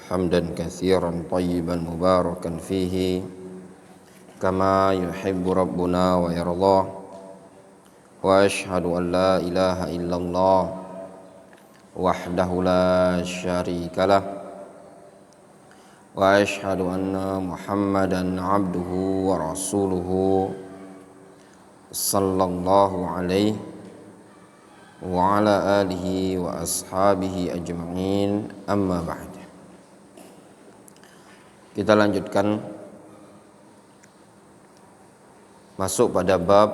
حمدا كثيرا طيبا مباركا فيه كما يحب ربنا ويرضاه وأشهد أن لا إله إلا الله وحده لا شريك له وأشهد أن محمدا عبده ورسوله صلى الله عليه وعلى آله وأصحابه أجمعين أما بعد. Kita lanjutkan masuk pada bab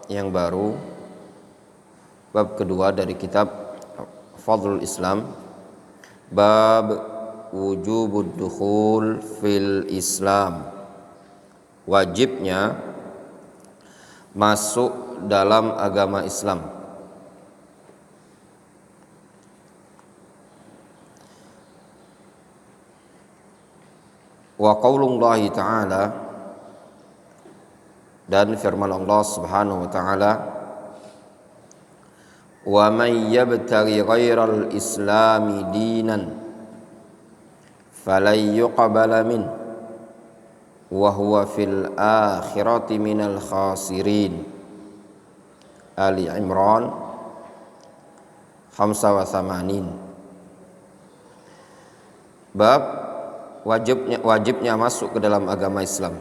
yang baru, bab kedua dari kitab Fadlul Islam, bab wujubud dukhul fil Islam, wajibnya masuk dalam agama Islam. Wa qaulullahi ta'ala, dan firman Allah Subhanahu wa ta'ala, wa man yabtaghi ghairal islami dinan falan yuqbala min wa huwa fil akhirati minal khasirin. Ali Imran 85. Bab wajibnya masuk ke dalam agama Islam.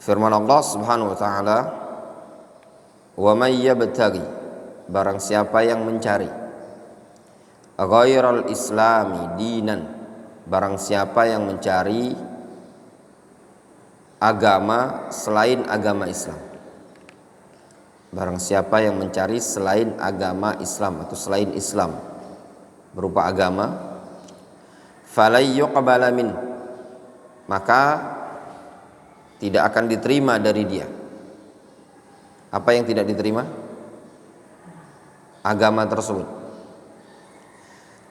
Firman Allah Subhanahu wa taala, wa may yabtaghi, barang siapa yang mencari, ghairal islami dinan, barang siapa yang mencari agama selain agama Islam. Barang siapa yang mencari selain agama Islam atau selain Islam berupa agama, falay yuqbala min, maka tidak akan diterima dari dia. Apa yang tidak diterima? Agama tersebut.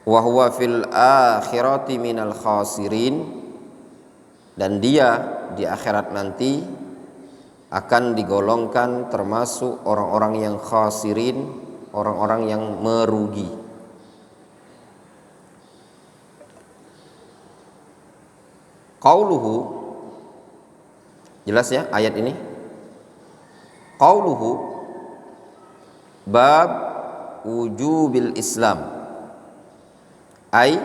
Wa huwa fil akhirati minal khasirin, dan dia di akhirat nanti akan digolongkan termasuk orang-orang yang khasirin, orang-orang yang merugi. Qauluhu, jelas ya ayat ini. Qauluhu bab wujubil Islam, ay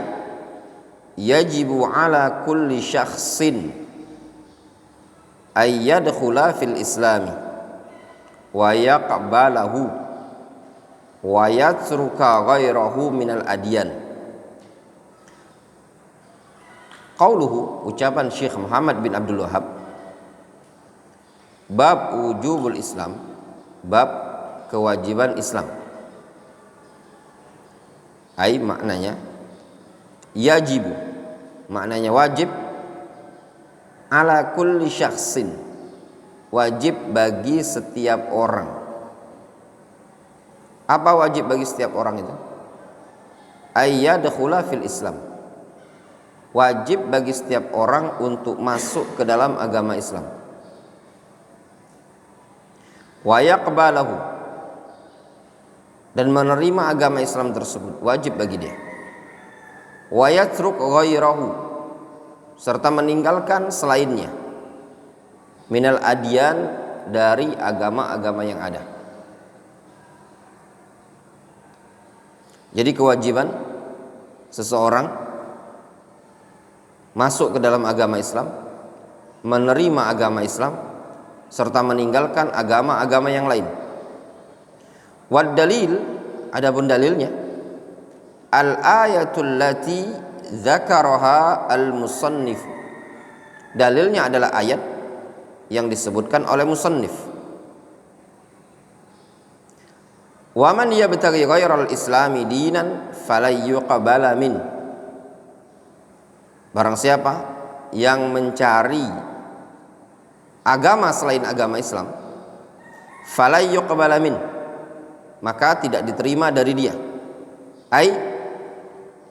yajibu ala kulli syakhsin ay yadkhula fil islami wa yaqbalahu wa yatruka ghairahu minal adyan. Qauluhu, ucapan Syekh Muhammad bin Abdul Wahhab, bab wujubul Islam, bab kewajiban Islam. Ai maknanya yajibu, maknanya wajib, ala kulli syakhsin, wajib bagi setiap orang. Apa wajib bagi setiap orang itu? Ayyadkhula fil Islam, wajib bagi setiap orang untuk masuk ke dalam agama Islam. Wa yaqbalahu, dan menerima agama Islam tersebut wajib bagi dia. Wa yatruk ghairahu, serta meninggalkan selainnya, minal adyan, dari agama-agama yang ada. Jadi kewajiban seseorang masuk ke dalam agama Islam, menerima agama Islam, serta meninggalkan agama-agama yang lain. Wad dalil, adapun dalilnya, al ayatul lati dzakaraha al musannif, dalilnya adalah ayat yang disebutkan oleh musannif. Wa man yabtaghi ghairal islami dinan falay yuqbala min, barang siapa yang mencari agama selain agama Islam, falay yuqbala min, maka tidak diterima dari dia. Ai,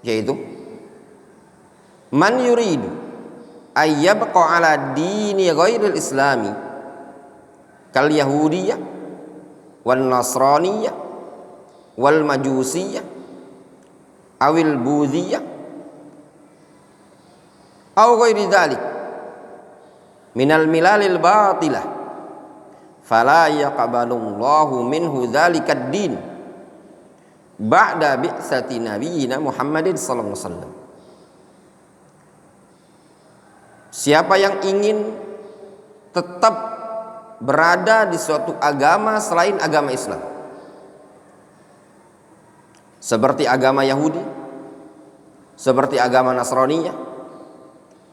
yaitu man yuridu ay yabqa ala dini ghairil islami kal yahudiyah wan nasraniyah wal majusiyah awil budhiyah aw ghairi dzalik minal milalil batilah fala yaqbalullahu minhu dzalikad din ba'da bi'tsati nabiyyina Muhammadin sallallahu alaihi wasallam. Siapa yang ingin tetap berada di suatu agama selain agama Islam, seperti agama Yahudi, seperti agama Nasraniyah,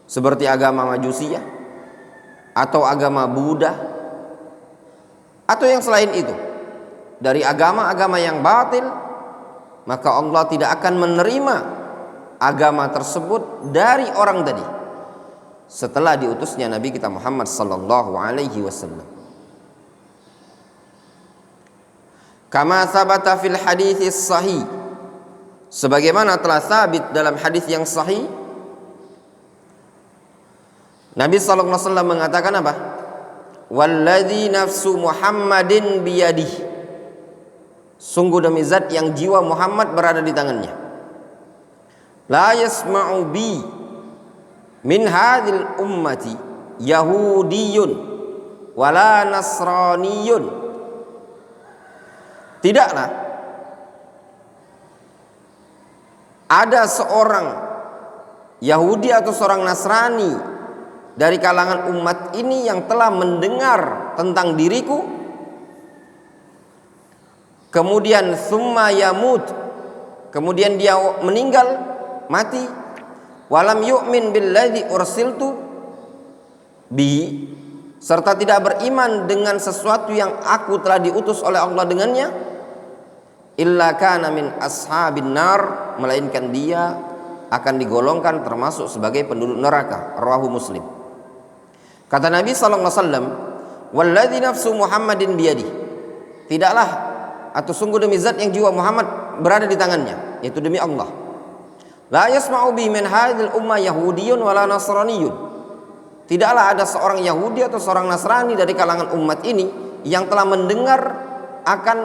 seperti agama Majusiyah, atau agama Buddha, atau yang selain itu dari agama-agama yang batil, maka Allah tidak akan menerima agama tersebut dari orang tadi setelah diutusnya Nabi kita Muhammad sallallahu alaihi wasallam. Kama sabata fil hadits sahih, sebagaimana telah sabit dalam hadis yang sahih, Nabi sallallahu alaihi wasallam mengatakan apa? Walladzi nafsu Muhammadin biyadihi, sungguh demi zat yang jiwa Muhammad berada di tangannya, la yasma'u bi min hadhil ummati yahudiyun wala nasraniyun, tidaklah ada seorang Yahudi atau seorang Nasrani dari kalangan umat ini yang telah mendengar tentang diriku, kemudian summa yamut, kemudian dia meninggal, mati, walam yu'min billadzi ursiltu bi, serta tidak beriman dengan sesuatu yang aku telah diutus oleh Allah dengannya, illa kana min ashabin nar, melainkan dia akan digolongkan termasuk sebagai penduduk neraka. Rawahu Muslim. Kata Nabi sallallahu alaihi wasallam, walladzi nafsu Muhammadin biyadi, tidaklah atau sungguh demi zat yang jiwa Muhammad berada di tangannya, yaitu demi Allah, la yasma'u bi min hadhil ummah yahudiyyun wala nasraniyyun, tidaklah ada seorang Yahudi atau seorang Nasrani dari kalangan umat ini yang telah mendengar akan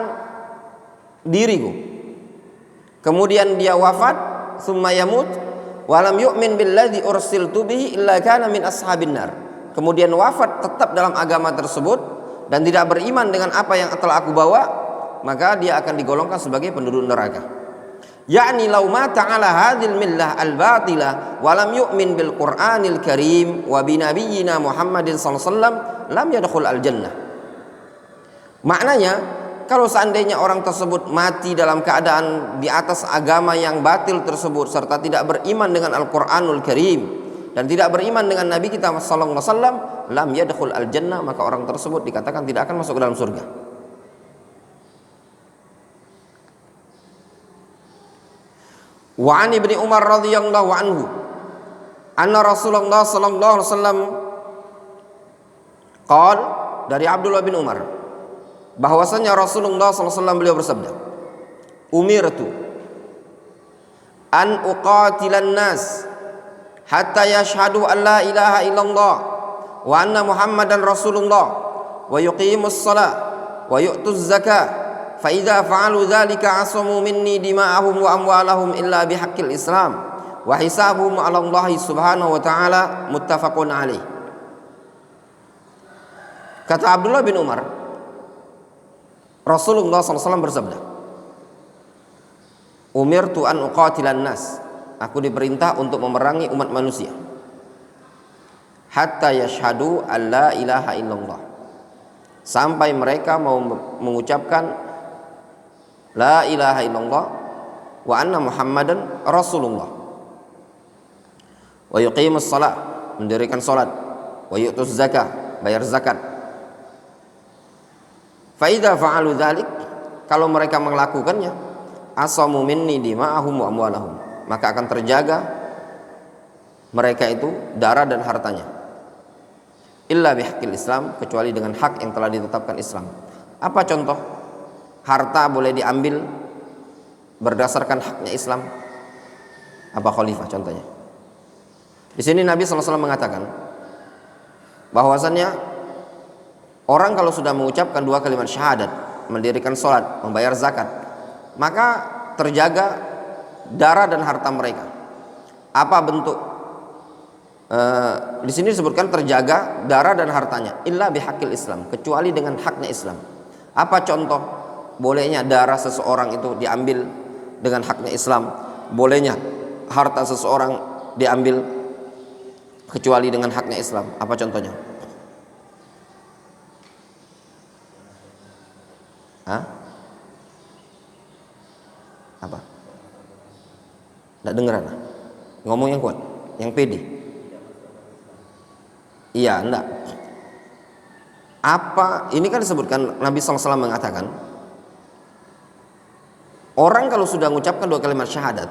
diriku, kemudian dia wafat, summa yamut, walam yu'min billadzi ursiltu bihi illa kana min ashabin nar, kemudian wafat tetap dalam agama tersebut dan tidak beriman dengan apa yang telah aku bawa, maka dia akan digolongkan sebagai penduduk neraka. Yakni law mata ala hadhil millah al-batilah wa lam yu'min bil Qur'anil Karim wa bi nabiyyina Muhammadin sallallahu alaihi wasallam lam yadkhul al-jannah. Maknanya, kalau seandainya orang tersebut mati dalam keadaan di atas agama yang batil tersebut serta tidak beriman dengan Al-Qur'anul Karim dan tidak beriman dengan Nabi kita sallallahu alaihi wasallam, lam yadkhul al-jannah, maka orang tersebut dikatakan tidak akan masuk ke dalam surga. Wa an Ibnu Umar radhiyallahu anhu anna Rasulullah sallallahu alaihi wasallam qala, dari Abdullah bin Umar bahwasanya Rasulullah sallallahu alaihi wasallam beliau bersabda, umirtu an uqatilan nas hatta yashhadu an la ilaha illallah wa anna Muhammadan Rasulullah wa yuqimus shalah wa yu'tuz zakah fa idza fa'alu dzalika asamu minni dima'ahum wa amwalahum illa bihaqqil Islam wa hisabuhum 'ala Allah subhanahu wa ta'ala, muttafaqun alaih. Kata Abdullah bin Umar, Rasulullah SAW bersabda, umirtu an uqatilan nas, aku diperintah untuk memerangi umat manusia, hatta yashhadu an la ilaha illallah, sampai mereka mau mengucapkan la ilaha illallah wa anna Muhammadan Rasulullah, wa yuqimus shalah, mendirikan salat, wa yu'tuz zakah, bayar zakat. Fa idza fa'alu dzalik, kalau mereka melakukannya, asamu minni dima'ahum wa amwalahum, maka akan terjaga mereka itu darah dan hartanya, illa bihaqqil Islam, kecuali dengan hak yang telah ditetapkan Islam. Apa contoh harta boleh diambil berdasarkan haknya Islam? Apa khalifah contohnya? Di sini Nabi SAW mengatakan bahwasannya orang kalau sudah mengucapkan dua kalimat syahadat, mendirikan sholat, membayar zakat, maka terjaga darah dan harta mereka. Apa bentuk? Di sini disebutkan terjaga darah dan hartanya illa bihaqqil Islam, kecuali dengan haknya Islam. Apa contoh bolehnya darah seseorang itu diambil dengan haknya Islam, bolehnya harta seseorang diambil kecuali dengan haknya Islam? Apa contohnya? Hah? Apa? Nggak dengeran? Ngomong yang kuat, yang pede. Iya, enggak. Apa? Ini kan disebutkan Nabi SAW mengatakan, orang kalau sudah mengucapkan 2 kalimat syahadat,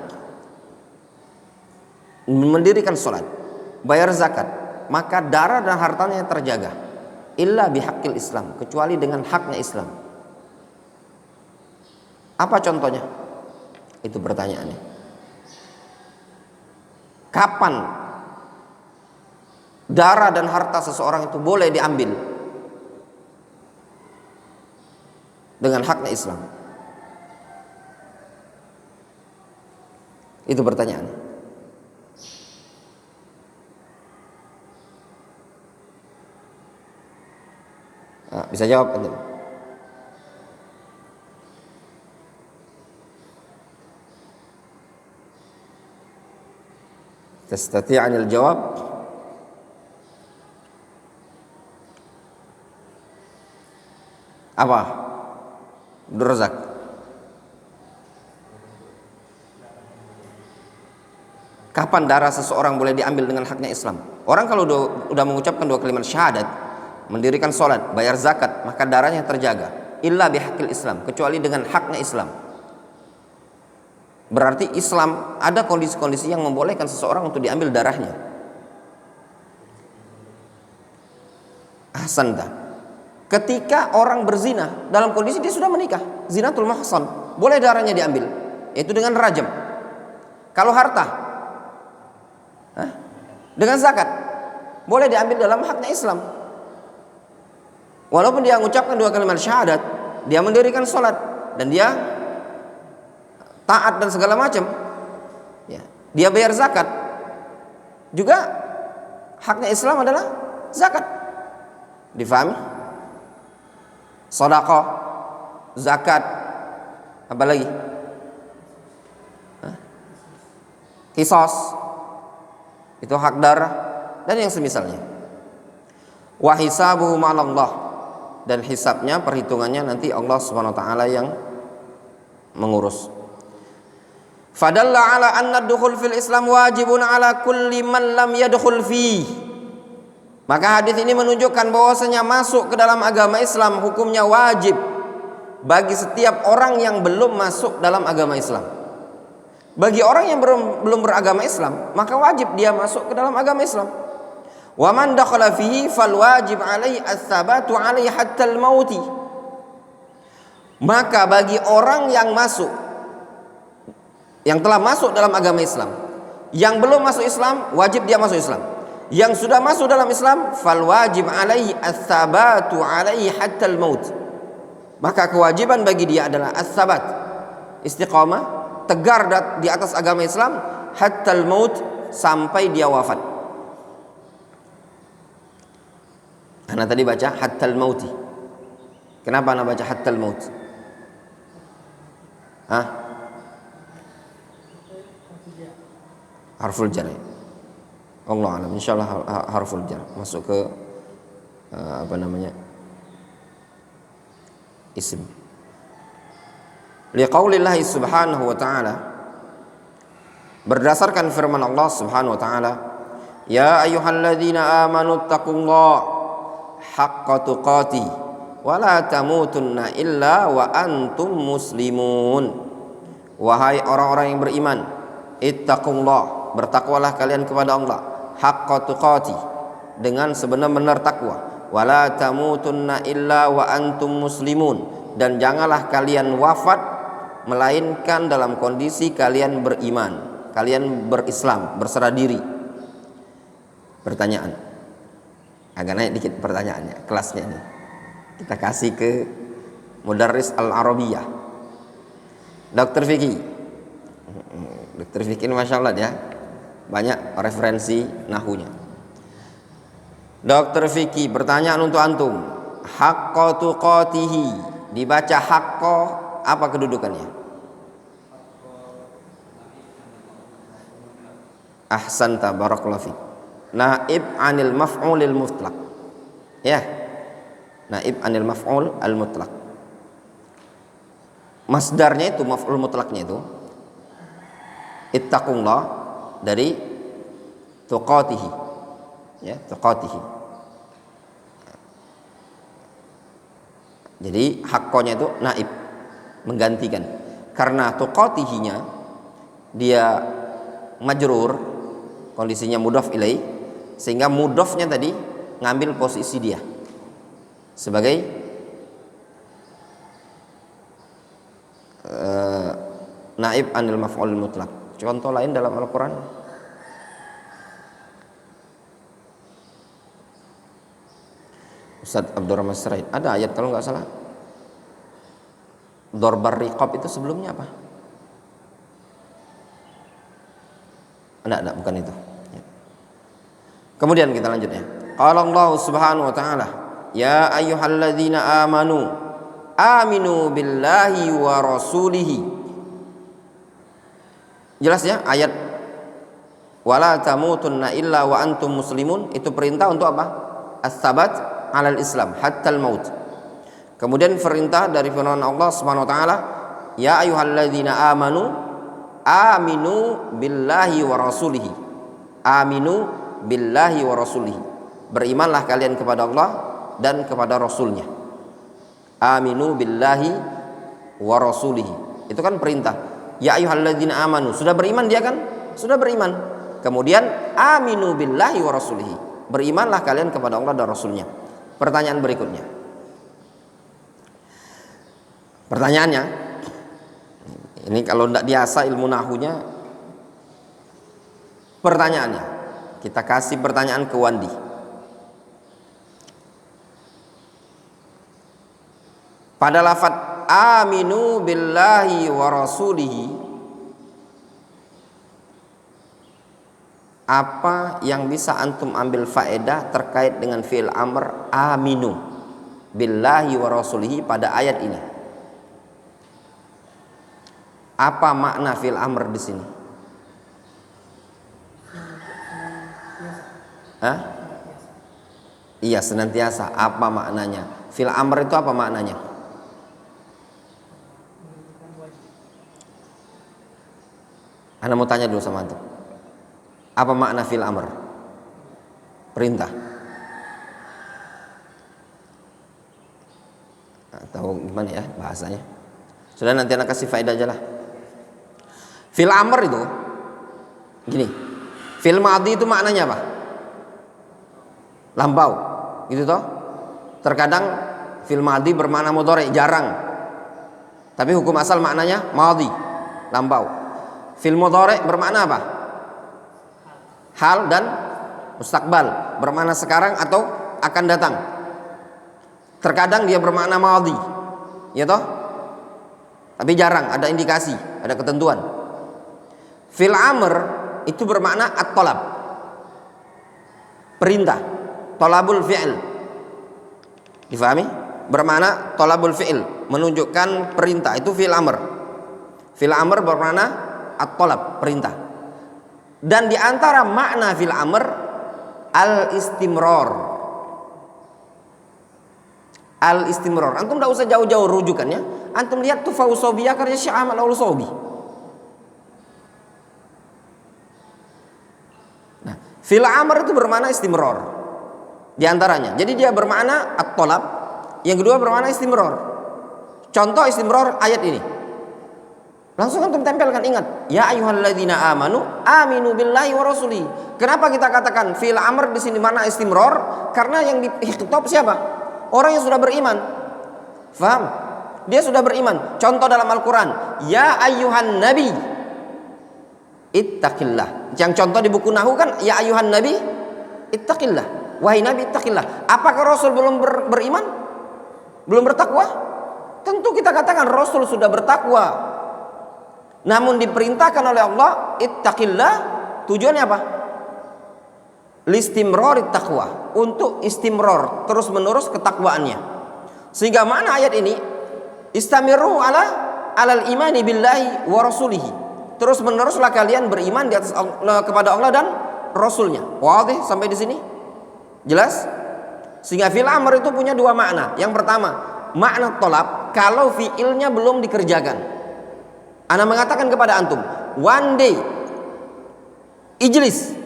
mendirikan sholat, bayar zakat, maka darah dan hartanya terjaga. Illa bihaqqil Islam, kecuali dengan haknya Islam. Apa contohnya? Itu pertanyaannya. Kapan darah dan harta seseorang itu boleh diambil dengan haknya Islam? Itu pertanyaan. Bisa jawab antum? Tastati'anil jawab? Apa? Abdul Razak. Kapan darah seseorang boleh diambil dengan haknya Islam? Orang kalau udah mengucapkan 2 kalimat syahadat, mendirikan sholat, bayar zakat, maka darahnya terjaga. Illa bihaqqil Islam, kecuali dengan haknya Islam. Berarti Islam ada kondisi-kondisi yang membolehkan seseorang untuk diambil darahnya. Ahsanta. Ketika orang berzina dalam kondisi dia sudah menikah, zinatul mahsan, boleh darahnya diambil, yaitu dengan rajam. Kalau harta, dengan zakat, boleh diambil dalam haknya Islam. Walaupun dia mengucapkan 2 kalimat syahadat, dia mendirikan sholat, dan dia taat dan segala macam, ya, dia bayar zakat, juga haknya Islam adalah zakat. Difahami? Sedekah, zakat, apa lagi? Qisas, itu hak darah dan yang semisalnya. Wa hisabuhu ma'allah, dan hisabnya, perhitungannya nanti Allah Subhanahu wa taala yang mengurus. Fadalla ala anna ad-dukhul fil Islam wajibun ala kulli man lam yadkhul fihi. Maka hadis ini menunjukkan bahwasanya masuk ke dalam agama Islam hukumnya wajib bagi setiap orang yang belum masuk dalam agama Islam. Bagi orang yang belum beragama Islam, maka wajib dia masuk ke dalam agama Islam. Wa man dakhala fihi fal wajib alaihi ats-tsabatu alaihi hatta al-maut. Maka bagi orang yang masuk, yang telah masuk dalam agama Islam, yang belum masuk Islam, wajib dia masuk Islam. Yang sudah masuk dalam Islam, fal wajib alaihi ats-tsabatu alaihi hatta al-maut. Maka kewajiban bagi dia adalah ats-tsabat, istiqamah, tegar di atas agama Islam, hatta al-maut, sampai dia wafat. Ana tadi baca hatta al-mauti. Kenapa ana baca hatta al-maut? Harful jar. Allah alam, insyaallah harful jar masuk ke isim. Liqaulillahi subhanahu wa ta'ala, berdasarkan firman Allah subhanahu wa ta'ala, ya ayyuhalladzina amanu taqullaha haqqa tuqatih wa la tamutunna illa wa antum muslimun. Wahai orang-orang yang beriman, ittaqullah, bertakwalah kalian kepada Allah, haqqa tuqati, dengan sebenar-benar takwa, wala tamutunna illa wa antum muslimun, dan janganlah kalian wafat melainkan dalam kondisi kalian beriman, kalian berislam, berserah diri. Pertanyaan, agak naik dikit pertanyaannya, kelasnya ini kita kasih ke mudarris al-arabiyah, Dr. Vicky. Dokter Fikih Masya Allah ya, banyak referensi nahunya. Dokter Fikih, pertanyaan untuk antum. Haqqa tuqatihi, dibaca haqqa, apa kedudukannya? Ahsanta, barakallahu fiik. Naib anil maf'ulil mutlaq. Ya. Naib anil maf'ul al mutlaq. Masdarnya itu, maf'ul mutlaqnya itu ittaqullah dari tuqatihi. Ya, tuqatihi. Jadi haqqonya itu naib, menggantikan. Karena tuqatihinya dia majrur, kondisinya mudhaf ilaih, sehingga mudhafnya tadi ngambil posisi dia sebagai naib anil maf'ul mutlaq. Contoh lain dalam Al-Quran, Ustaz Abdurrahman Siraid, ada ayat kalau nggak salah, Dorbar riqab itu sebelumnya apa? Ada, bukan itu. Kemudian kita lanjut ya. Qala Allah Subhanahu wa taala, ya ayyuhalladzina amanu aminu billahi wa rasulihi. Jelas ya ayat wala tamutunna illa wa antum muslimun, itu perintah untuk apa? As-sabat 'alal Islam hattal maut. Kemudian perintah dari firman Allah Subhanahu wa taala, ya ayyuhalladzina amanu aminu billahi wa rasulihi. Aminu billahi wa rasulihi. Berimanlah kalian kepada Allah dan kepada Rasulnya. Aminu billahi wa rasulihi. Itu kan perintah. Ya ayyuhalladzina amanu. Sudah beriman dia kan? Sudah beriman. Kemudian aminu billahi wa rasulihi. Berimanlah kalian kepada Allah dan Rasulnya. Pertanyaan berikutnya. Pertanyaannya, ini kalau tidak biasa ilmu nahunya, pertanyaannya kita kasih pertanyaan ke Wandi. Pada lafadz aminu billahi wa rasulihi, apa yang bisa antum ambil faedah terkait dengan fi'il amr aminu billahi wa rasulihi pada ayat ini? Apa makna fi'il amr di sini? Hah? Iya, senantiasa. Apa maknanya? Fi'il amr itu apa maknanya? Anda mau tanya dulu sama antum. Apa makna fi'il amr? Perintah. Atau gimana ya bahasanya? Sudah, nanti anak kasih faedah aja lah. Fi'il amr itu gini. Fi'il madhi itu maknanya apa? Lampau, gitu toh? Terkadang fi'il madhi bermakna mudhari, jarang. Tapi hukum asal maknanya madhi, lampau. Fi'il mudhari bermakna apa? Hal dan mustaqbal, bermakna sekarang atau akan datang. Terkadang dia bermakna madhi, ya toh? Tapi jarang, ada indikasi, ada ketentuan. Fi'il amr itu bermakna at-talab, perintah, talabul fi'il. Difahami? Bermakna talabul fi'il, menunjukkan perintah, itu fi'il amr. Fi'il amr bermakna at-talab, perintah. Dan di antara makna fi'il amr al-istimrar. Al-istimrar. Antum tidak usah jauh-jauh rujukannya. Antum lihat Tuhfatus Shawbiyah karya Syekh Ahmad Al-Shawbi. Nah, fi'il amr itu bermakna istimrar. Di antaranya. Jadi dia bermakna at-talab, yang kedua bermakna istimrar. Contoh istimrar ayat ini. Langsung antum tempelkan, ingat, ya ayyuhalladzina amanu aminu billahi wa rasuli. Kenapa kita katakan fi'il amr di sini makna istimrar? Karena yang dikhitab siapa? Orang yang sudah beriman. Faham? Dia sudah beriman. Contoh dalam Al-Quran, ya ayyuhan nabi ittaqillah. Yang contoh di buku Nahu kan, ya ayyuhan nabi ittaqillah. Wahai nabi ittaqillah. Apakah Rasul belum beriman? Belum bertakwa? Tentu kita katakan Rasul sudah bertakwa. namun diperintahkan oleh Allah ittaqillah, tujuannya apa? Listimrorit taqwa, untuk istimror, terus menerus ketakwaannya. Sehingga mana ayat ini istamiru alal imani billahi wa rasulihi, terus meneruslah kalian beriman di atas kepada Allah dan Rasulnya. Wadih sampai di sini jelas? Sehingga fil amr itu punya dua makna. Yang pertama makna tolab, kalau fiilnya belum dikerjakan. Ana mengatakan kepada antum, one day ijlis.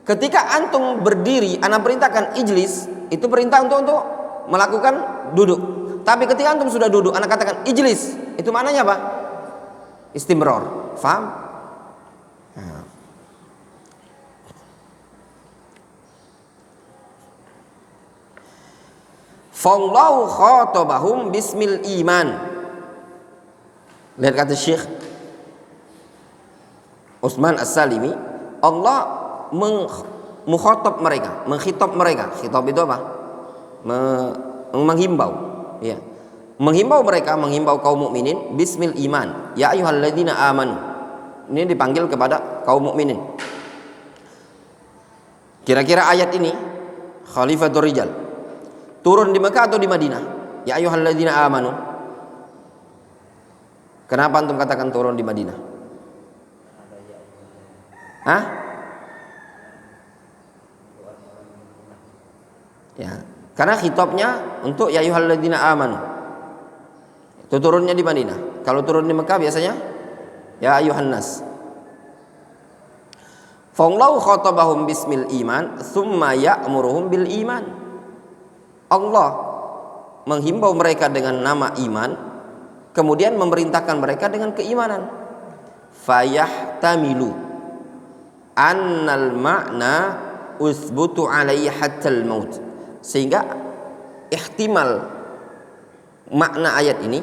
Ketika antum berdiri, ana perintahkan ijlis, itu perintah untuk melakukan duduk. Tapi ketika antum sudah duduk, ana katakan ijlis, itu maknanya apa? Istimror. Faham? Nah. Fallahu khatabahum bismil iman. Lihat kata Syekh Utsman As-Salimi, Allah mengkhitab mereka, mengkhitab mereka. Khitab itu apa? Menghimbau, ya. Menghimbau mereka, menghimbau kaum mukminin bismil iman. Ya ayyuhalladzina amanu. Ini dipanggil kepada kaum mukminin. Kira-kira ayat ini Khalifatur Rijal turun di Mekah atau di Madinah? Ya ayyuhalladzina amanu. Kenapa antum katakan turun di Madinah? Hah? Ya, karena khitabnya untuk ya ayyuhalladzina amanu. Itu turunnya di Madinah. Kalau turun di Mekah biasanya ya ayyuhan nas. Fallahu khatabahum bismil iman, tsumma ya'muruhum bil iman. Allah menghimbau mereka dengan nama iman, kemudian memerintahkan mereka dengan keimanan. Fayahtamilu annal ma'na usbutu alaihi hatta al-maut. Sehingga ihtimal makna ayat ini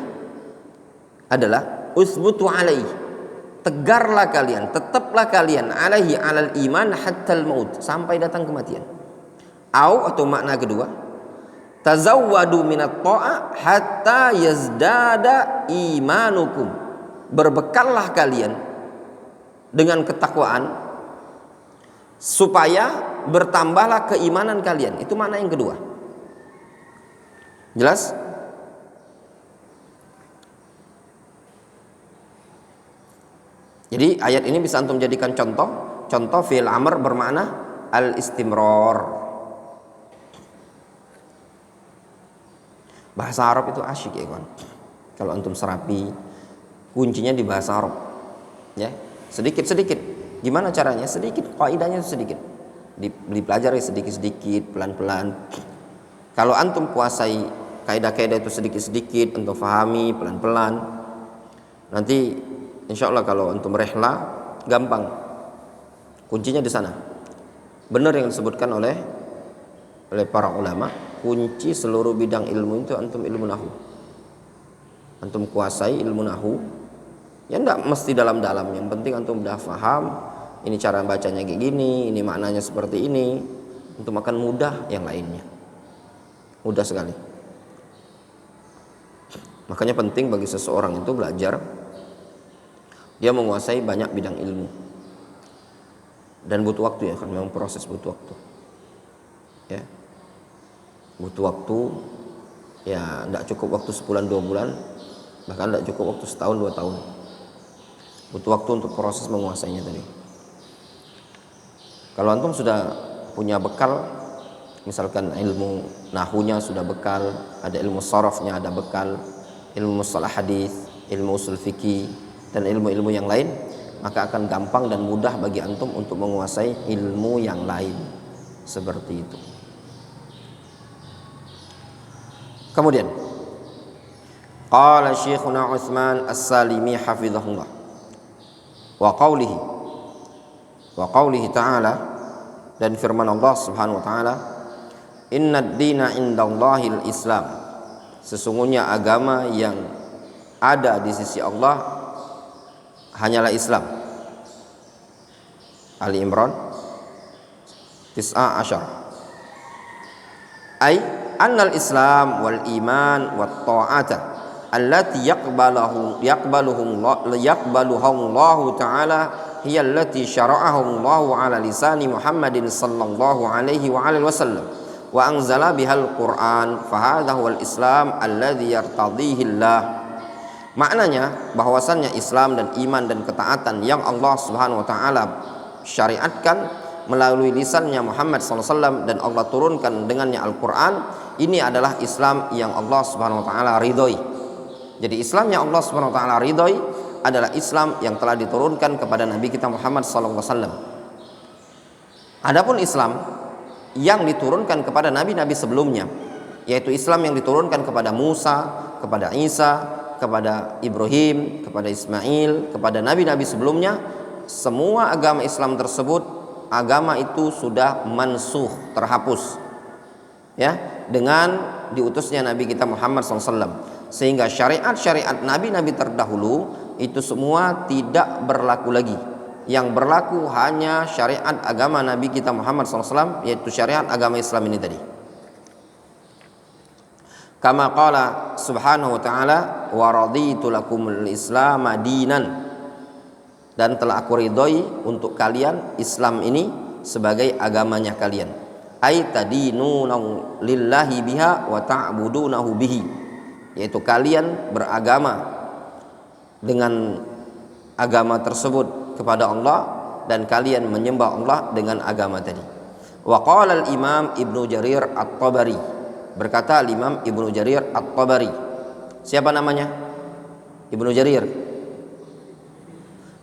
adalah usbutu alaihi, tegarlah kalian, tetaplah kalian alaihi alal iman hatta al-maut, sampai datang kematian. Atau makna kedua, tazawwadu minat ta'a hatta yazdada imanukum, berbekallah kalian dengan ketakwaan supaya bertambahlah keimanan kalian. Itu makna yang kedua. Jelas? Jadi ayat ini bisa antum jadikan contoh fi'il amr bermakna al-istimrar. Bahasa Arab itu asyik ya kawan. Kalau antum serapi, kuncinya di bahasa Arab. Ya, sedikit-sedikit. Gimana caranya? Sedikit, kaidahnya sedikit. Dipelajari sedikit-sedikit, pelan-pelan. Kalau antum kuasai kaidah-kaidah itu sedikit-sedikit, antum fahami pelan-pelan, nanti insya Allah kalau antum rehla gampang. Kuncinya di sana. Benar yang disebutkan oleh para ulama, kunci seluruh bidang ilmu itu antum ilmu nahu. Antum kuasai ilmu nahu, ya enggak mesti dalam-dalam, yang penting antum udah faham. Ini cara bacanya kayak gini, ini maknanya seperti ini. Untuk makan mudah yang lainnya. Mudah sekali. Makanya penting bagi seseorang itu belajar, dia menguasai banyak bidang ilmu. Dan butuh waktu ya, kan memang proses butuh waktu. Ya. Butuh waktu, ya enggak cukup waktu sebulan 2 bulan, bahkan enggak cukup waktu setahun 2 tahun. Butuh waktu untuk proses menguasainya tadi. Kalau antum sudah punya bekal, misalkan ilmu nahunya sudah bekal, ada ilmu sharafnya ada bekal, ilmu mustalah hadis, ilmu usul fikih, dan ilmu-ilmu yang lain, maka akan gampang dan mudah bagi antum untuk menguasai ilmu yang lain. Seperti itu. Kemudian qala Syekhuna Utsman As-Salimi hafizahullah wa qawlihi ta'ala, dan firman Allah Subhanahu wa taala, innad dina indallahil Islam, sesungguhnya agama yang ada di sisi Allah hanyalah Islam. Ali Imran 19. Ai annal Islam wal iman wat ta'ata allati yaqbaluhum ta'ala hiya allati syara'ahum Allah ala lisani Muhammadin sallallahu alaihi wa alihi wasallam wa anzala bihal Qur'an fa hadha huwal Islam alladhi yartadhihi Allah. Maknanya bahwasannya Islam dan iman dan ketaatan yang Allah Subhanahu wa taala syariatkan melalui lisannya Muhammad SAW dan Allah turunkan dengannya Al-Quran, ini adalah Islam yang Allah Subhanahu wa taala ridhoi. Jadi Islam yang Allah Subhanahu wa taala ridhoi adalah Islam yang telah diturunkan kepada Nabi kita Muhammad SAW. Adapun Islam yang diturunkan kepada nabi-nabi sebelumnya, yaitu Islam yang diturunkan kepada Musa, kepada Isa, kepada Ibrahim, kepada Ismail, kepada nabi-nabi sebelumnya, semua agama Islam tersebut, agama itu sudah mansuh, terhapus, ya, dengan diutusnya Nabi kita Muhammad SAW. Sehingga syariat-syariat nabi-nabi terdahulu itu semua tidak berlaku lagi. Yang berlaku hanya syariat agama Nabi kita Muhammad SAW, yaitu syariat agama Islam ini tadi. Kama qala subhanahu wa ta'ala wa raditu lakumul Islam dinan, dan telah aku ridhoi untuk kalian Islam ini sebagai agamanya kalian. Ai tadinuna lillahi biha wa ta'budunahu bihi, yaitu kalian beragama dengan agama tersebut kepada Allah dan kalian menyembah Allah dengan agama tadi. Wa qala al-Imam Ibnu Jarir At-Tabari, berkata Imam Ibnu Jarir At-Tabari. Siapa namanya? Ibnu Jarir,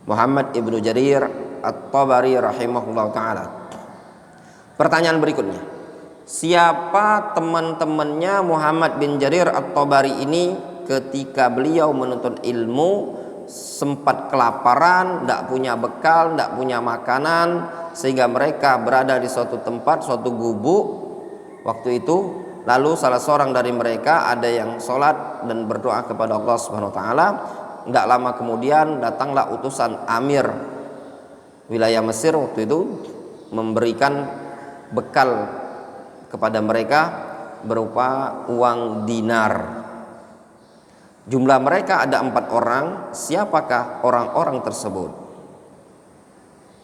Muhammad Ibnu Jarir At-Tabari rahimahullah ta'ala. Pertanyaan berikutnya, siapa teman-temannya Muhammad bin Jarir At-Tabari ini ketika beliau menuntut ilmu, sempat kelaparan, tidak punya bekal, tidak punya makanan, sehingga mereka berada di suatu tempat, suatu gubuk waktu itu. Lalu salah seorang dari mereka ada yang sholat dan berdoa kepada Allah Subhanahu wa taala. Tidak lama kemudian datanglah utusan Amir wilayah Mesir waktu itu memberikan bekal kepada mereka berupa uang dinar. Jumlah mereka ada 4 orang. Siapakah orang-orang tersebut?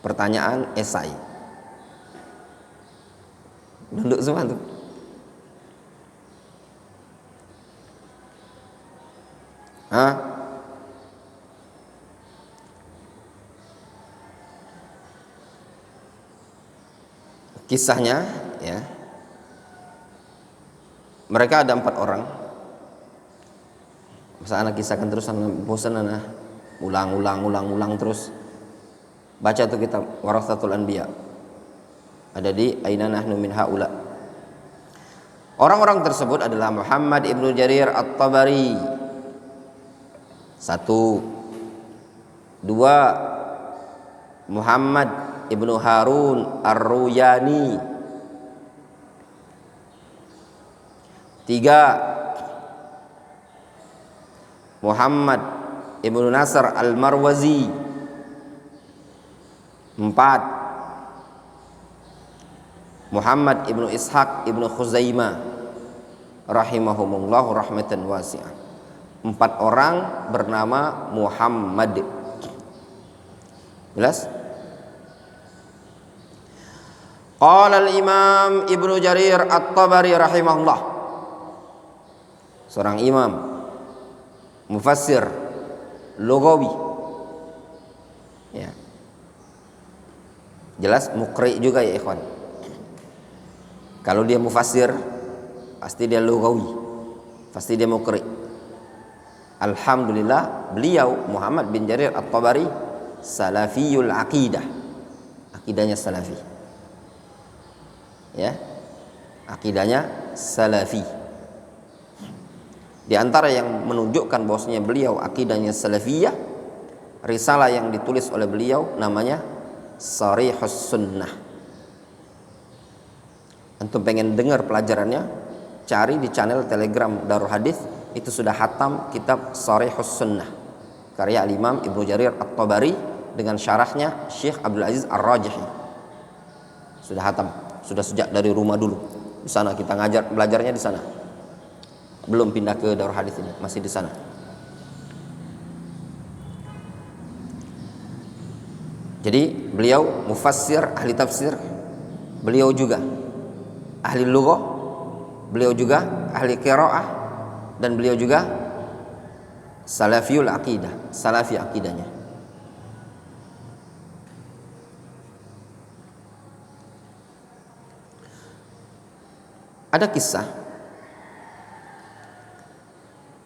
Pertanyaan esai. Duduk semua tuh. Hah? Kisahnya, ya, mereka ada 4 orang. Masa anak kisahkan terus, anak bosan, anak ulang terus. Baca tuh kitab Warathatul Anbiya, ada di Aina Nahnu Min Haula. Orang-orang tersebut adalah Muhammad Ibnu Jarir At-Tabari, 1. 2, Muhammad Ibnu Harun Ar-Ruyani. 3, Muhammad Ibnu Nasr Al-Marwazi. 4, Muhammad Ibnu Ishaq Ibnu Khuzaimah rahimahumullah rahmatan wasi'ah. 4 orang bernama Muhammad. Jelas? Qala al-Imam Ibnu Jarir At-Tabari rahimahullah, seorang imam mufassir lugawi, ya, jelas muqri juga ya ikhwan. Kalau dia mufassir pasti dia lugawi, pasti dia muqri. Alhamdulillah beliau Muhammad bin Jarir At-Tabari salafiyul aqidah, akidahnya salafi, ya, akidahnya salafi. Di antara yang menunjukkan bahwasanya beliau akidahnya salafiyah, risalah yang ditulis oleh beliau namanya Sharihus Sunnah. Antum pengen dengar pelajarannya, cari di channel Telegram Darul Hadis, itu sudah hatam kitab Sharihus Sunnah karya Imam Ibnu Jarir At-Tabari dengan syarahnya Syekh Abdul Aziz Ar-Rajihi. Sudah hatam, sudah sejak dari rumah dulu. Di sana kita ngajar, belajarnya di sana. Belum pindah ke Darul Hadis ini, masih di sana. Jadi beliau mufassir, ahli tafsir, beliau juga ahli lughah, beliau juga ahli qiraah, dan beliau juga salafiyul aqidah, salafi akidahnya. Ada kisah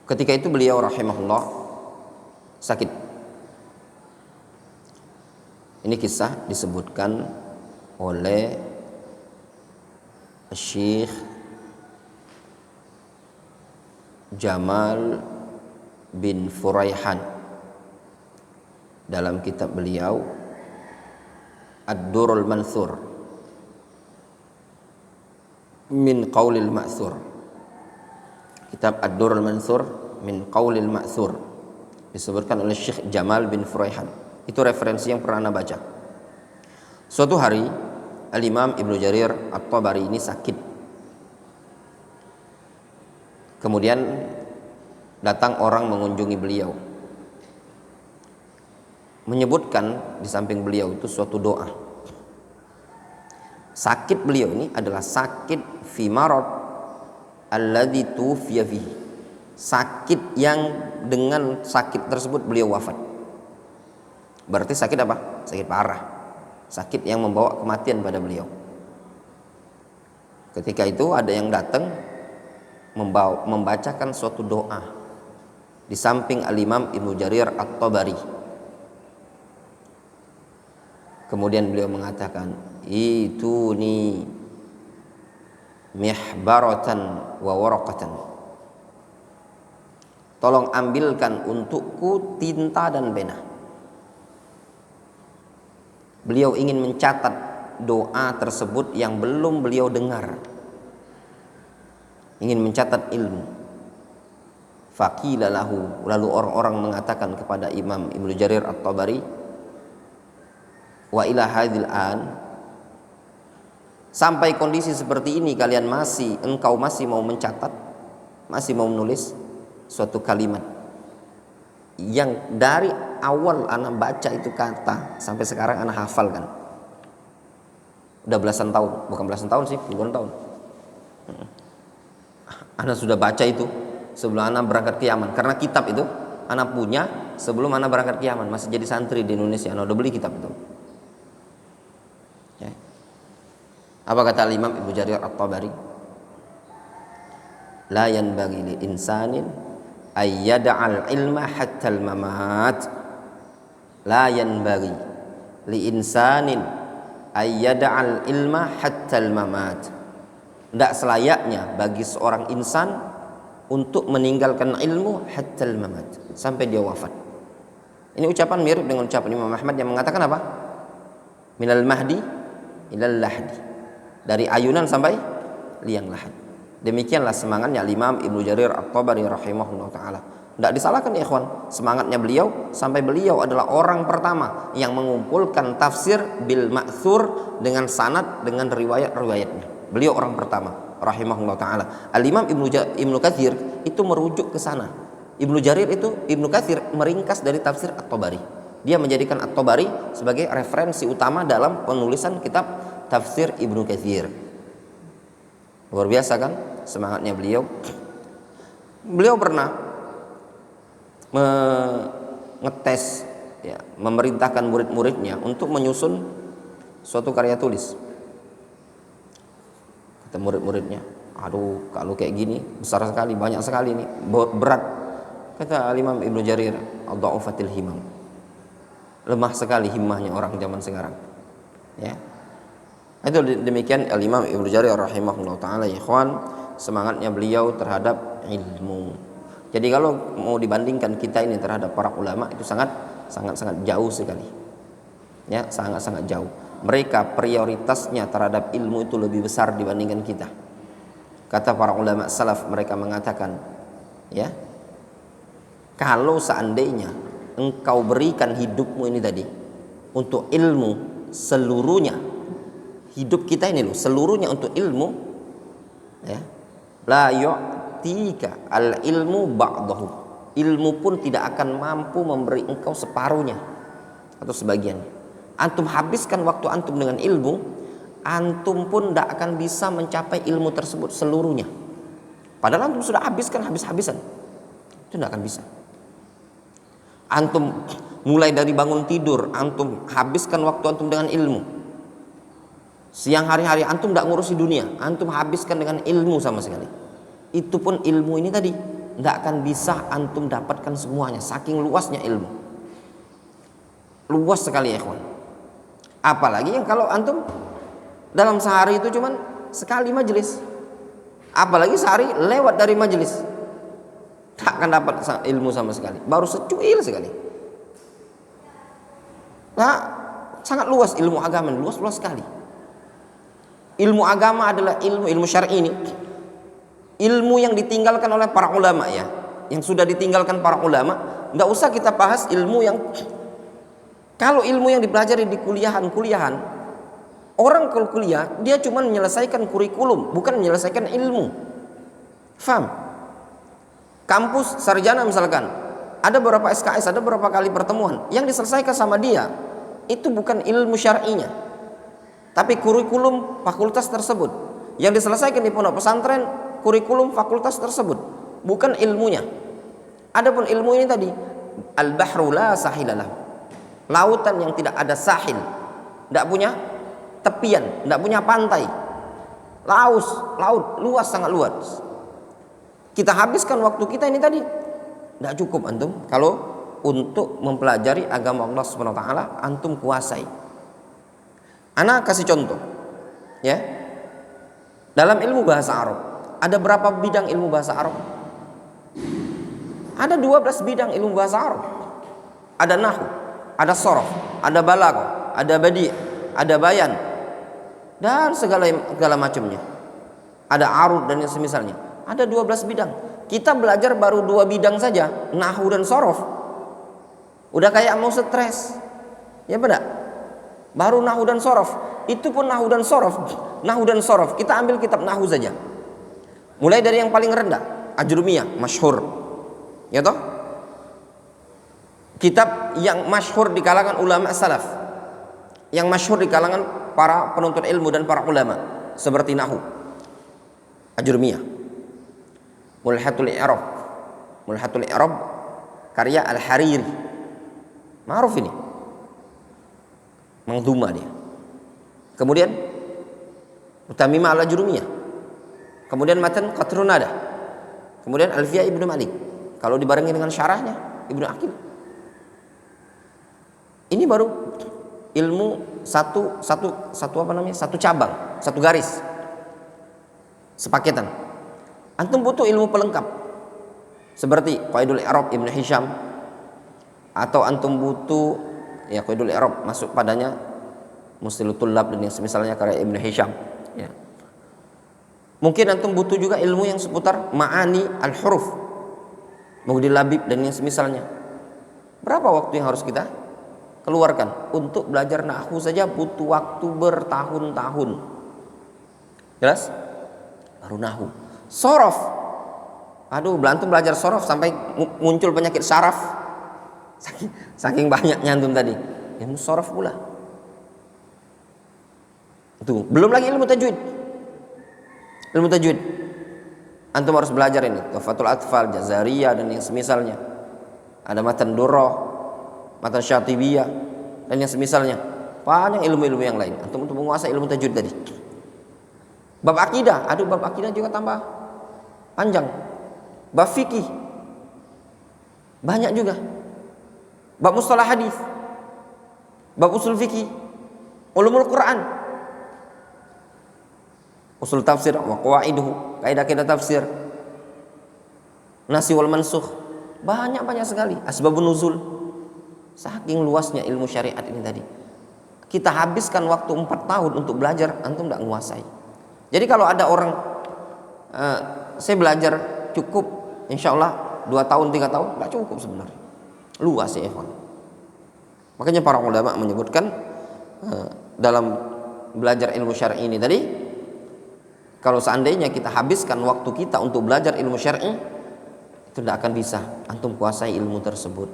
ketika itu beliau rahimahullah sakit. Ini kisah disebutkan oleh Syekh Jamal bin Furaihan dalam kitab beliau Ad-Durrul Mansur min Qaulil Ma'thur. Kitab Ad-Durrul Mansur min Qaulil Ma'thur disebutkan oleh Syekh Jamal bin Furaihan. Itu referensi yang pernah Anda baca. Suatu hari Al-Imam Ibnu Jarir At-Tabari ini sakit. Kemudian datang orang mengunjungi beliau, menyebutkan di samping beliau itu suatu doa. Sakit beliau ini adalah sakit fi marad alladzi tufiya fihi. Sakit yang dengan sakit tersebut beliau wafat. Berarti sakit apa? Sakit parah. Sakit yang membawa kematian pada beliau. Ketika itu ada yang datang membacakan suatu doa di samping Al-Imam Ibnu Jarir At-Tabari. Kemudian beliau mengatakan, "Ituni mihbaratan wa waraqatan." Tolong ambilkan untukku tinta dan pena. Beliau ingin mencatat doa tersebut yang belum beliau dengar. Ingin mencatat ilmu. Faqila lahu, lalu orang-orang mengatakan kepada Imam Ibnu Jarir At-Tabari, wa ila hadzal an, sampai kondisi seperti ini engkau masih mau mencatat, masih mau menulis suatu kalimat yang dari awal anak baca itu kata sampai sekarang anak hafalkan. Udah belasan tahun, bukan belasan tahun sih, puluhan tahun. Anak sudah baca itu sebelum anak berangkat ke Yaman. Karena kitab itu anak punya sebelum anak berangkat ke Yaman, masih jadi santri di Indonesia. Anak udah beli kitab itu. Ya. Apa kata Imam Ibnu Jarir At-Tabari? La yanbaghi li insanin ayyada'al ilma hatta al-mamat. La yanbaghi li insanin ayyada'al ilma hatta al-mamat. Tidak selayaknya bagi seorang insan untuk meninggalkan ilmu hatta al-mamat, sampai dia wafat. Ini ucapan mirip dengan ucapan Imam Ahmad yang mengatakan apa? Minal mahdi ilal lahdi. Dari ayunan sampai liang lahat. Demikianlah semangatnya Imam Ibnu Jarir At-Tabari rahimahullah ta'ala. Tidak disalahkan ya ikhwan, semangatnya beliau sampai beliau adalah orang pertama yang mengumpulkan tafsir bil ma'thur dengan sanad, dengan riwayat-riwayatnya. Beliau orang pertama rahimahullah ta'ala. Al-Imam Ibnu Katsir itu merujuk ke sana. Ibnu Katsir meringkas dari tafsir At-Tabari. Dia menjadikan At-Tabari sebagai referensi utama dalam penulisan kitab tafsir Ibnu Katsir. Luar biasa kan semangatnya beliau. Beliau pernah mengetes, ya, memerintahkan murid-muridnya untuk menyusun suatu karya tulis. Kata murid-muridnya, aduh kalau kayak gini besar sekali, banyak sekali ini, berat. Kata Imam Ibnu Jarir, ad-dha'ufatil himam, lemah sekali himmahnya orang zaman sekarang. Ya, itu demikian Al-Imam Ibnu Jarir rahimahullah ta'ala ya ikhwan, semangatnya beliau terhadap ilmu. Jadi kalau mau dibandingkan kita ini terhadap para ulama, itu sangat jauh sekali. Ya, sangat jauh. Mereka prioritasnya terhadap ilmu itu lebih besar dibandingkan kita. Kata para ulama salaf, mereka mengatakan, ya, kalau seandainya engkau berikan hidupmu ini tadi untuk ilmu seluruhnya, hidup kita ini loh seluruhnya untuk ilmu, ya, la yu'tika al ilmu ba'dahu, ilmu pun tidak akan mampu memberi engkau separuhnya atau sebagiannya. Antum habiskan waktu antum dengan ilmu, antum pun tidak akan bisa mencapai ilmu tersebut seluruhnya. Padahal antum sudah habiskan habis-habisan, itu tidak akan bisa. Antum mulai dari bangun tidur, antum habiskan waktu antum dengan ilmu. Siang hari-hari antum tidak ngurusi dunia, antum habiskan dengan ilmu sama sekali. Itu pun ilmu ini tadi tidak akan bisa antum dapatkan semuanya, saking luasnya ilmu. Luas sekali ya ikhwan. Apalagi yang kalau antum dalam sehari itu cuman sekali majelis, apalagi sehari lewat dari majelis, tak akan dapat ilmu sama sekali, baru secuil sekali. Nah, sangat luas ilmu agama, luas sekali. Ilmu agama adalah ilmu syar'i ini, ilmu yang ditinggalkan oleh para ulama ya, yang sudah ditinggalkan para ulama. Nggak usah kita bahas ilmu yang, kalau ilmu yang dipelajari di kuliahan, orang kalau kuliah dia cuma menyelesaikan kurikulum, bukan menyelesaikan ilmu. Faham? Kampus sarjana misalkan, ada beberapa SKS, ada beberapa kali pertemuan, yang diselesaikan sama dia itu bukan ilmu syar'inya, tapi kurikulum fakultas tersebut. Yang diselesaikan di pondok pesantren, kurikulum fakultas tersebut, bukan ilmunya. Adapun ilmu ini tadi, al-bahru la sahilalah, lautan yang tidak ada sahil, tidak punya tepian, tidak punya pantai, laut luas, sangat luas. Kita habiskan waktu kita ini tadi tidak cukup antum kalau untuk mempelajari agama Allah Subhanahu wa taala antum kuasai. Ana kasih contoh ya. Dalam ilmu bahasa Arab ada berapa bidang ilmu bahasa Arab? Ada 12 bidang ilmu bahasa Arab. Ada nahwu, ada sharaf, ada balaghah, ada badi', ada bayan, dan segala macamnya. Ada arud dan yang semisalnya. Ada 12 bidang. Kita belajar baru 2 bidang saja, nahwu dan sharaf. Udah kayak mau stres. Ya benar? Baru nahwu dan sharaf. Itu pun nahwu dan sharaf. Kita ambil kitab nahwu saja. Mulai dari yang paling rendah, Ajrumiyah, masyhur. Ya toh? Kitab yang masyhur di kalangan ulama salaf, yang masyhur di kalangan para penuntut ilmu dan para ulama, seperti nahwu, Ajrumiyah. Mulhatul I'rab karya Al-Hariri, ma'ruf ini, mangduma dia. Kemudian Utamimah Al-Ajrumiyah, kemudian matan Qatrun Nada, kemudian Alfiyah Ibnu Malik, kalau dibarengi dengan syarahnya Ibnu Aqil. Ini baru ilmu satu cabang, satu garis, sepaketan. Antum butuh ilmu pelengkap seperti Qaidul I'rab Ibnu Hisham, atau antum butuh ya Qaidul I'rab masuk padanya Mustilul Tullab dan yang semisalnya karya Ibnu Hisham ya. Mungkin antum butuh juga ilmu yang seputar ma'ani al-huruf, Mughni Labib dan yang semisalnya. Berapa waktu yang harus kita keluarkan untuk belajar nahwu saja? Butuh waktu bertahun-tahun. Jelas? Baru nahwu. Sorof, aduh, antum belajar sorof sampai muncul penyakit saraf, saking banyaknya antum tadi. Ilmu sorof pula. Itu belum lagi ilmu tajwid. Antum harus belajar ini, Tuhfatul Atfal, Jazariyah dan yang semisalnya. Ada matan Durrah, matan Syatibiyah dan yang semisalnya. Banyak ilmu-ilmu yang lain. Antum untuk menguasai ilmu tajwid tadi. Bab akidah, bab akidah juga tambah panjang. Bab fikih banyak juga. Bab mustalah hadis, bab usul fikih, ulumul Quran, usul tafsir wa qawaiduhu, kaidah-kaidah tafsir, nasi wal mansukh, banyak sekali. Asbabun nuzul. Saking luasnya ilmu syariat ini tadi. Kita habiskan waktu 4 tahun untuk belajar, antum tidak menguasai. Jadi kalau ada orang saya belajar cukup, insya Allah 2 tahun 3 tahun, nggak cukup sebenarnya. Luas ya ikhwan. Makanya para ulama menyebutkan dalam belajar ilmu syar'i ini tadi, kalau seandainya kita habiskan waktu kita untuk belajar ilmu syar'i, itu tidak akan bisa antum kuasai ilmu tersebut.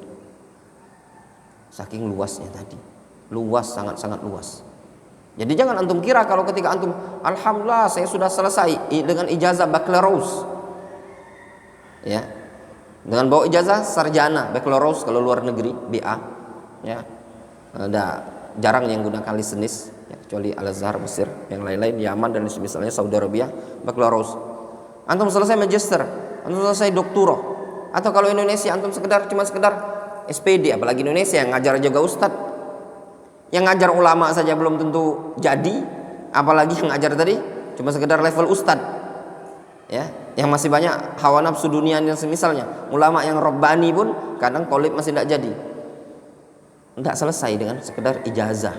Saking luasnya tadi. luas, sangat-sangat luas. Jadi jangan antum kira kalau ketika antum alhamdulillah saya sudah selesai dengan ijazah baccalaureus, ya, dengan bawa ijazah sarjana baccalaureus kalau luar negeri BA, ya, ada jarang yang gunakan lisenis, ya, kecuali Al Azhar Mesir, yang lain-lain Yaman dan misalnya Saudi Arabia baccalaureus. Antum selesai magister, antum selesai doktora, atau kalau Indonesia antum cuma sekedar SPD, apalagi Indonesia yang ngajar juga ustadz. Yang ngajar ulama saja belum tentu jadi, apalagi yang ngajar tadi cuma sekedar level ustadz, ya, yang masih banyak hawa nafsu dunia dan semisalnya. Ulama yang rabbani pun kadang tolib masih tidak jadi, tidak selesai dengan sekedar ijazah.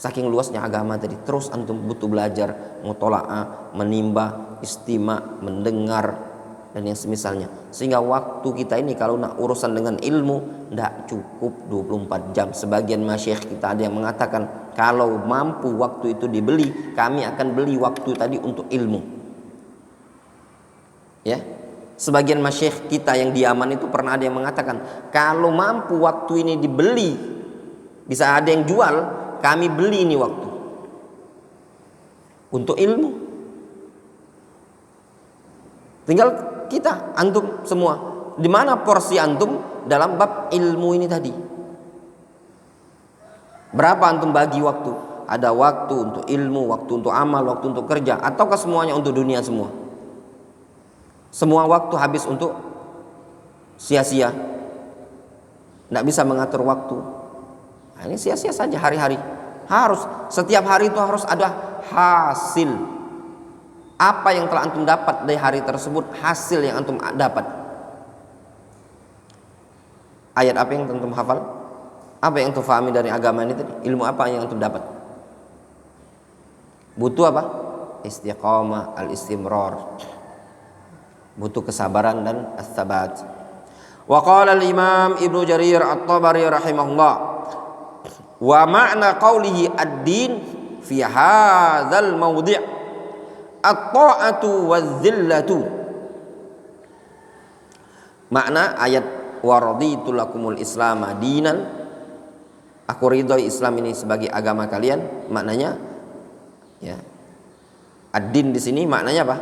Saking luasnya agama tadi, terus antum butuh belajar, mutola'ah, menimba, istima, mendengar dan yang semisalnya. Sehingga waktu kita ini kalau nak urusan dengan ilmu tidak cukup 24 jam. Sebagian masyayikh kita ada yang mengatakan kalau mampu waktu itu dibeli, kami akan beli waktu tadi untuk ilmu, ya. Sebagian masyayikh kita yang di Yaman itu pernah ada yang mengatakan kalau mampu waktu ini dibeli, bisa ada yang jual, kami beli ini waktu untuk ilmu. Tinggal kita, antum semua, di mana porsi antum dalam bab ilmu ini tadi? Berapa antum bagi waktu? Ada waktu untuk ilmu, waktu untuk amal, waktu untuk kerja, ataukah semuanya untuk dunia semua? Semua waktu habis untuk sia-sia. Tidak bisa mengatur waktu. Nah, ini sia-sia saja hari-hari. Harus setiap hari itu harus ada hasil. Apa yang telah antum dapat dari hari tersebut, hasil yang antum dapat. Ayat apa yang antum hafal? Apa yang antum fahami dari agama ini tadi? Ilmu apa yang antum dapat? Butuh apa? Istiqamah, al-istimrar. Butuh kesabaran dan as-sabat. Wa qala al-Imam Ibnu Jarir At-Tabari rahimahullah, wa ma'na qawlihi ad-din fi hadzal mawdi' at-ta'atu waz-zillatu. Makna ayat wa raditu lakumul islam dinan, aku ridhoi Islam ini sebagai agama kalian, maknanya ya, ad-din di sini maknanya apa?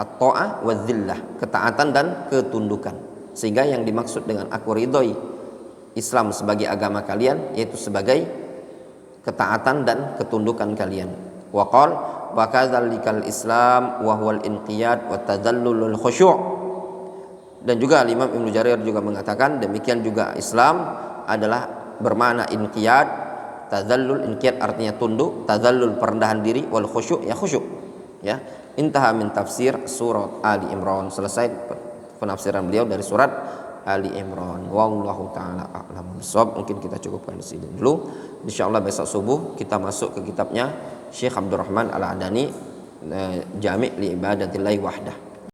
At-ta'ah waz-zillah, ketaatan dan ketundukan. Sehingga yang dimaksud dengan aku ridhoi Islam sebagai agama kalian yaitu sebagai ketaatan dan ketundukan kalian. Wa qala wa kadzalikal Islam wa huwal inqiyad wa tadallulul khusyu'. Dan juga Imam Ibnu Jarir juga mengatakan demikian juga Islam adalah bermakna inqiyad, tadallul, inqiyad artinya tunduk, tadallul perendahan diri, wal khusyu' ya khusyuk, ya. Intaha min tafsir surat Ali Imran. Selesai penafsiran beliau dari surat Ali Imran. Wallahu taala a'lam bissawab. Mungkin kita cukupkan di sini dulu. Insyaallah besok subuh kita masuk ke kitabnya Syekh Abdurrahman Al-Adani, Jami' li Ibadatillahi Wahdah.